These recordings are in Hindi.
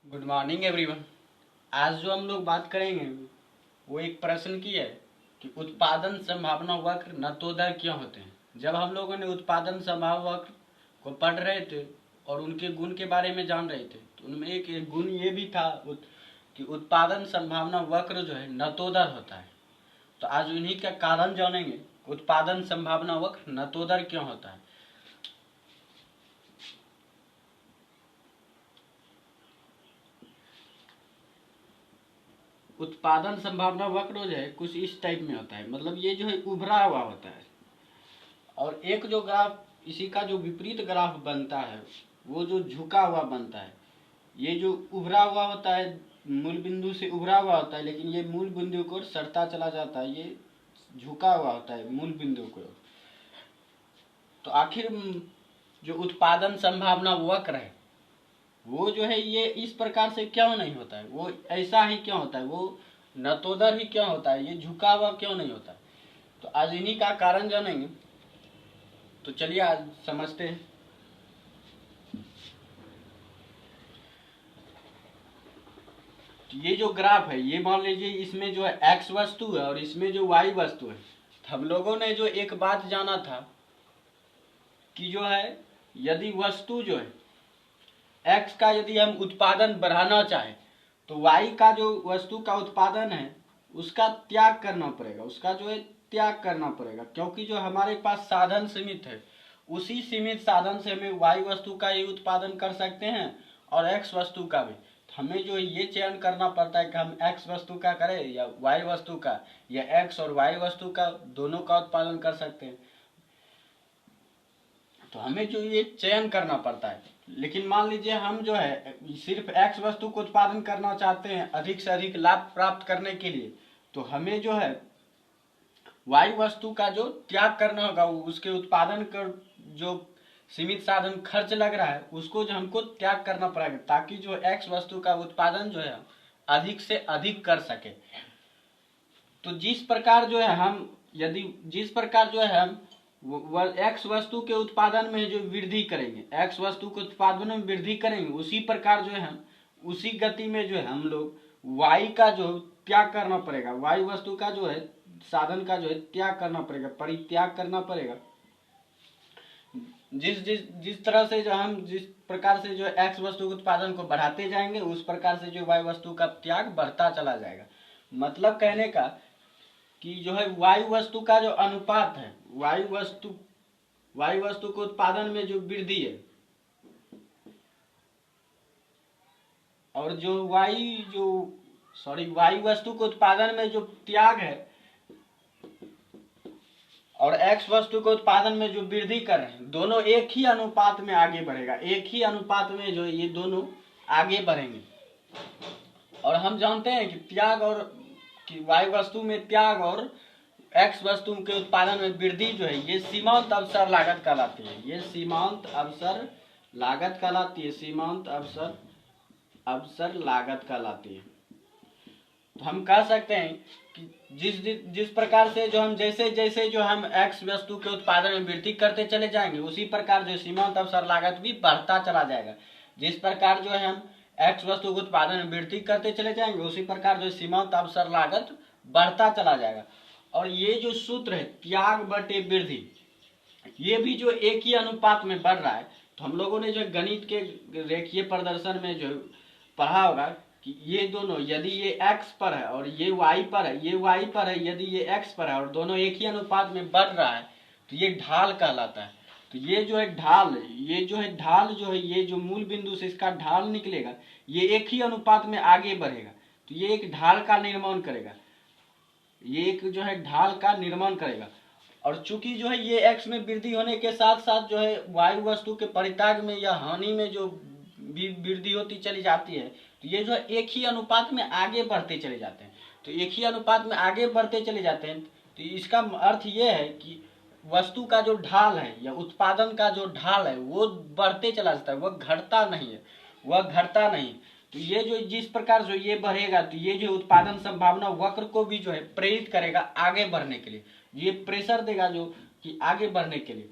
Good morning everyone. आज जो हम लोग बात करेंगे वो एक प्रश्न की है कि उत्पादन संभावना वक्र नतोदर क्यों होते हैं। जब हम लोगों ने उत्पादन संभावना वक्र को पढ़ रहे थे और उनके गुण के बारे में जान रहे थे तो उनमें एक गुण ये भी था कि उत्पादन संभावना वक्र जो है नतोदर होता है। तो आज उन्हीं का कारण जानेंगे, उत्पादन संभावना वक्र नतोदर क्यों होता है। उत्पादन संभावना वक्र जो है कुछ इस टाइप में होता है, मतलब ये जो है उभरा हुआ होता है और एक जो ग्राफ इसी का जो विपरीत ग्राफ बनता है वो जो झुका हुआ बनता है। ये जो उभरा हुआ होता है मूल बिंदु से उभरा हुआ होता है, लेकिन ये मूल बिंदु को सरता चला जाता है, ये झुका हुआ होता है मूल बिंदु को। तो आखिर जो उत्पादन संभावना वक्र है वो जो है ये इस प्रकार से क्यों नहीं होता है, वो ऐसा ही क्यों होता है, वो नतोदर ही क्यों होता है, ये झुका हुआ क्यों नहीं होता। तो आज इन्हीं का कारण जानेंगे। तो चलिए आज समझते हैं। ये जो ग्राफ है ये मान लीजिए इसमें जो है x वस्तु है और इसमें जो y वस्तु है। हम लोगों ने जो एक बात जाना था कि जो है यदि वस्तु जो है x का यदि हम उत्पादन बढ़ाना चाहे तो y का जो वस्तु का उत्पादन है उसका त्याग करना पड़ेगा, उसका जो है त्याग करना पड़ेगा, क्योंकि जो हमारे पास साधन सीमित है उसी सीमित साधन से हमें y वस्तु का ही उत्पादन कर सकते हैं और x वस्तु का भी। हमें जो ये चयन करना पड़ता है कि हम x वस्तु का करें या y वस्तु का, या x और y वस्तु का दोनों का उत्पादन कर सकते हैं। तो हमें जो ये चयन करना पड़ता है। लेकिन मान लीजिए हम जो है सिर्फ x वस्तु को उत्पादन करना चाहते हैं अधिक से अधिक लाभ प्राप्त करने के लिए, तो हमें जो है y वस्तु का जो त्याग करना होगा, उसके उत्पादन कर जो सीमित साधन खर्च लग रहा है उसको जो हमको त्याग करना पड़ेगा, ताकि जो x वस्तु का उत्पादन जो है अधिक से अधिक कर सके। तो जिस प्रकार जो है हम जिस प्रकार जो है हम x वस्तु के उत्पादन में जो वृद्धि करेंगे, x वस्तु के उत्पादन में वृद्धि करेंगे, उसी प्रकार जो है हम उसी गति में जो है हम लोग y का जो त्याग करना पड़ेगा, y वस्तु का जो है साधन का जो है त्याग करना पड़ेगा, परित्याग करना पड़ेगा। जिस जिस जिस तरह से जो हम जिस प्रकार से जो x वस्तु के उत्पादन को बढ़ाते जाएंगे उस प्रकार से जो y वस्तु का त्याग बढ़ता चला जाएगा। मतलब कहने का कि जो है y वस्तु का जो अनुपात है, y वस्तु के उत्पादन में जो वृद्धि है और जो y वस्तु के उत्पादन में जो त्याग है और x वस्तु के उत्पादन में जो वृद्धि कर रहे हैं, दोनों एक ही अनुपात में आगे बढ़ेगा, एक ही अनुपात में जो ये दोनों आगे बढ़ेंगे। और हम जानते हैं कि त्याग और कि y वस्तु में त्याग और x वस्तु के उत्पादन में वृद्धि जो है ये सीमांत अवसर लागत कहलाती है, ये सीमांत अवसर लागत कहलाती है, सीमांत अवसर लागत कहलाती है। तो हम कह सकते हैं कि जिस प्रकार से जो हम जैसे जैसे जो हम x वस्तु के उत्पादन में वृद्धि करते चले जाएंगे उसी प्रकार जो सीमांत अवसर लागत भी बढ़ता चला जाएगा। जिस प्रकार जो है हम x वस्तु के उत्पादन में वृद्धि करते चले जाएंगे उसी प्रकार जो सीमांत अवसर लागत बढ़ता चला जाएगा। और ये जो सूत्र है त्याग बटे वृद्धि, ये भी जो एक ही अनुपात में बढ़ रहा है। तो हम लोगों ने जो गणित के रेखीय प्रदर्शन में जो पढ़ा होगा कि ये दोनों यदि ये x पर है और ये y पर है, ये y पर है, यदि ये x पर है और दोनों एक ही अनुपात में बढ़ रहा है तो ये ढाल कहलाता है। तो ये जो है ढाल, ये जो है ढाल जो है ये जो मूल बिंदु से इसका ढाल निकलेगा ये एक ही अनुपात में आगे बढ़ेगा, तो ये एक ढाल का निर्माण करेगा, ये एक जो है ढाल का निर्माण करेगा। और चूंकि जो है ये x में वृद्धि होने के साथ साथ जो है y वस्तु के परित्याग में या हानि में जो वृद्धि होती चली जाती है, तो ये जो है एक ही अनुपात में आगे बढ़ते चले जाते हैं। तो एक ही अनुपात में आगे बढ़ते चले जाते हैं तो इसका अर्थ ये है कि वस्तु का जो ढाल है या उत्पादन का जो ढाल है वो बढ़ते चला जाता है, वह घटता नहीं है, वह घटता नहीं। तो ये जो जिस प्रकार जो ये बढ़ेगा तो ये जो उत्पादन संभावना वक्र को भी जो है प्रेरित करेगा आगे बढ़ने के लिए, ये प्रेशर देगा जो कि आगे बढ़ने के लिए।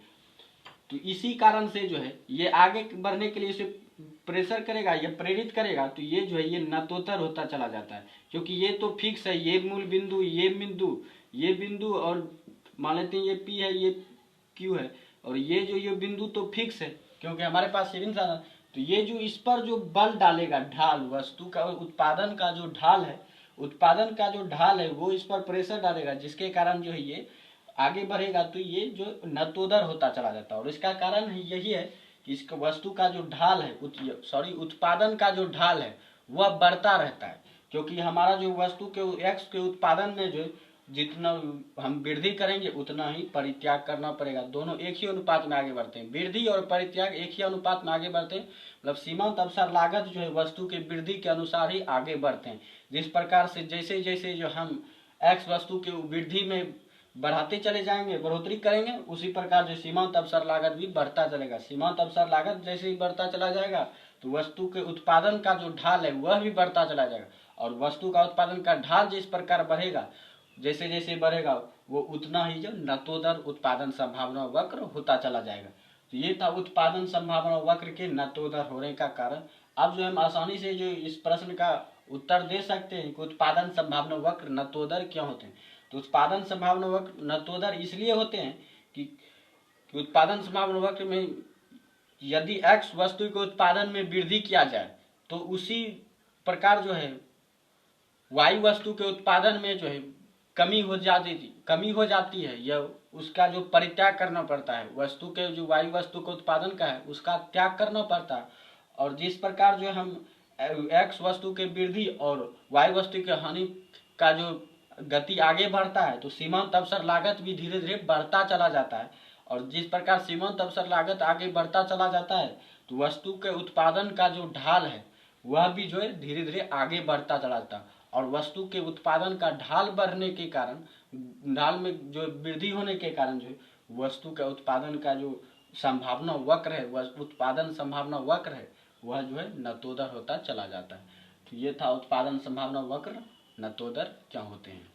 तो इसी कारण से जो है ये आगे बढ़ने के लिए इसे प्रेशर करेगा, ये प्रेरित करेगा, तो ये जो है ये नतोदर होता चला जाता है, क्योंकि ये तो फिक्स है, ये मूल बिंदु, ये बिंदु और मान लेते हैं ये पी है, ये क्यू है, और ये बिंदु तो फिक्स है क्योंकि हमारे पास सीरीज साधन। तो ये जो इस पर जो बल डालेगा, ढाल, वस्तु का उत्पादन का जो ढाल है वो इस पर प्रेशर डालेगा, जिसके कारण जो है ये आगे बढ़ेगा, तो ये जो नतोदर होता चला जाता है। और इसका कारण यही है कि इस वस्तु का जो ढाल है, उत्पादन का जो ढाल है वह बढ़ता रहता है, क्योंकि हमारा जो वस्तु के एक्स के उत्पादन में जो जितना हम वृद्धि करेंगे उतना ही परित्याग करना पड़ेगा। दोनों एक ही अनुपात में आगे बढ़ते हैं, वृद्धि और परित्याग एक ही अनुपात में आगे बढ़ते हैं। मतलब सीमांत अवसर लागत जो है वस्तु के वृद्धि के अनुसार ही आगे बढ़ते हैं। जिस प्रकार से जैसे जैसे जो हम एक्स वस्तु के वृद्धि में बढ़ाते चले जाएंगे, बढ़ोतरी करेंगे, उसी प्रकार जो सीमांत अवसर लागत भी बढ़ता चलेगा। सीमांत अवसर लागत जैसे ही बढ़ता चला जाएगा तो वस्तु के उत्पादन का जो ढाल है वह भी बढ़ता चला जाएगा, और वस्तु का उत्पादन का ढाल जिस प्रकार बढ़ेगा, जैसे जैसे बढ़ेगा वो उतना ही जो नतोदर उत्पादन संभावना वक्र होता चला जाएगा। तो ये था उत्पादन संभावना वक्र के नतोदर होने का कारण। अब जो हम आसानी से जो इस प्रश्न का उत्तर दे सकते हैं कि उत्पादन संभावना वक्र नतोदर क्यों होते हैं। तो उत्पादन संभावना वक्र नतोदर इसलिए होते हैं कि उत्पादन संभावना वक्र में यदि x वस्तु के उत्पादन में वृद्धि किया जाए तो उसी प्रकार जो है y वस्तु के उत्पादन में जो है कमी हो जाती है, यह उसका जो परित्याग करना पड़ता है, वस्तु के जो y वस्तु के उत्पादन का है उसका त्याग करना पड़ता है। और जिस प्रकार जो हम x वस्तु के वृद्धि और y वस्तु के हानि का जो गति आगे बढ़ता है तो सीमांत अवसर लागत भी धीरे धीरे बढ़ता चला जाता है। और जिस प्रकार सीमांत अवसर लागत आगे बढ़ता चला जाता है तो वस्तु के उत्पादन का जो ढाल है वह भी जो है धीरे धीरे आगे बढ़ता चला जाता है। और वस्तु के उत्पादन का ढाल बढ़ने के कारण, ढाल में जो वृद्धि होने के कारण जो है वस्तु के उत्पादन का जो संभावना वक्र है, वह उत्पादन संभावना वक्र है, वह जो है नतोदर होता चला जाता है। तो ये था उत्पादन संभावना वक्र नतोदर क्या होते हैं।